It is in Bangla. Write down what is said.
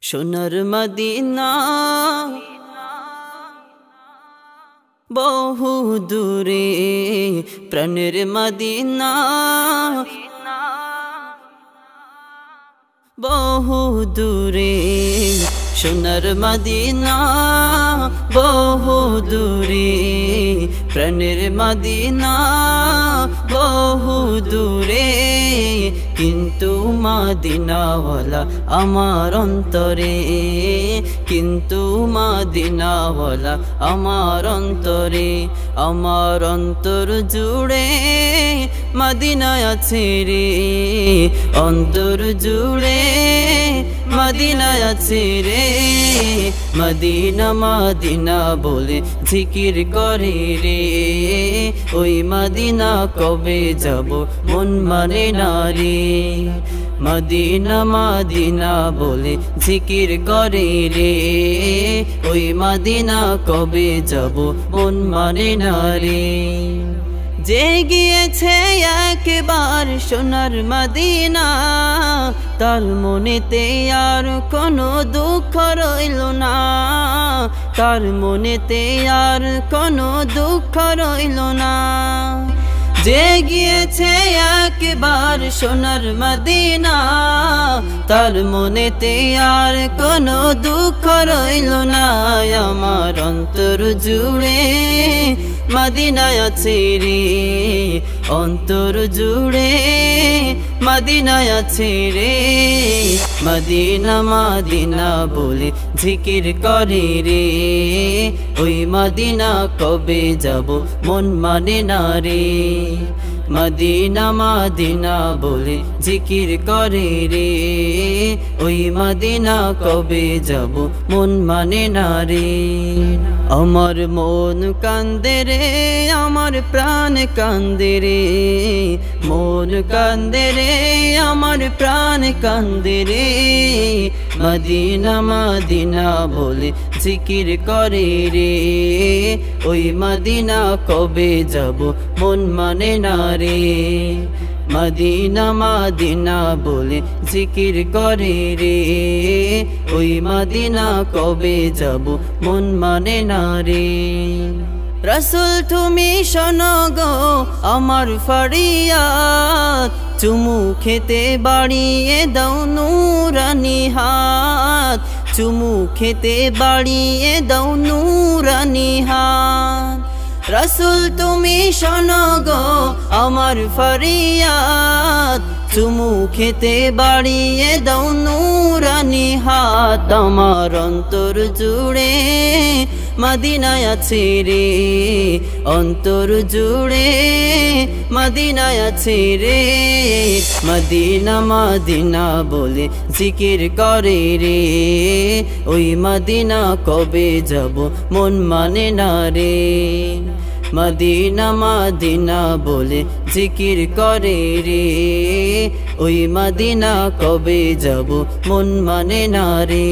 সোনার মদিনা বহু দূরে, প্রাণের মদিনা বহু দূরে। সোনার মদিনা বহু দূরে, প্রাণের মদিনা বহু দূরে। কিন্তু মদিনাওয়ালা আমার অন্তরে, কিন্তু মদিনাওয়ালা আমার অন্তরে। আমার অন্তর জুড়ে মদিনা আছে রে, অন্তর জুড়ে মদিনা আছে রে। মদিনা মদিনা বলে জিকির করে রে, ওই মদিনা কবে যাব মন মানে না রে। মদিনা মদিনা বলে জিকির করে রে, ওই মদিনা কবে যাব মন মানে না রে। যে গিয়েছে একবার সোনার মদিনা, তার মনেতে আর কোনো দুঃখ রইল না, তার মনেতে আর কোনো দুঃখ রইল না। যে গিয়েছে একবার সোনার মদিনা, তার মনেতে আর কোনো দুঃখ রইল না। আমার অন্তর জুড়ে মদিনা আছে রে, অন্তর জুড়ে মদিনা আছে রে। মদিনা মদিনা বলে জিকির করে রে, ওই মদিনা কবে যাব মন মানে না রে। মদিনা মদিনা বলে জিকির করে রে, ওই মদিনা কবে যাব মন মানে না রে। আমার মন কান্দে রে, আমার প্রাণ কান্দে রে, মন কান্দে রে, আমার প্রাণ কান্দে রে। মদিনা মদিনা বলে জিকির করে রে, ওই মদিনা কবে যাব মন মানে না রে। মদিনা মদিনা বলে জিকির করে রে, ওই মদিনা কবে যাব মন মানে না রে। রসুল তুমি শোনো গো আমার ফরিয়াদ, চুমু খেতে বাড়িয়ে দাও নূরানি হাত, চুমু খেতে বাড়িয়ে দাও নূরানি হাত। রসুল তুমি শোনো গো আমার ফরিয়াদ, চুমু খেতে বাড়িয়ে দাও নূরানি হাত। আমার অন্তর জুড়ে মদিনা আছে রে, অন্তর জুড়ে মদিনা আছে রে। মদিনা মদিনা বলে জিকির করে রে, ওই মদিনা কবে যাব মন মানে না রে। মদিনা মদিনা বলে জিকির করে রে, ওই মদিনা কবে যাব মন মানে না রে।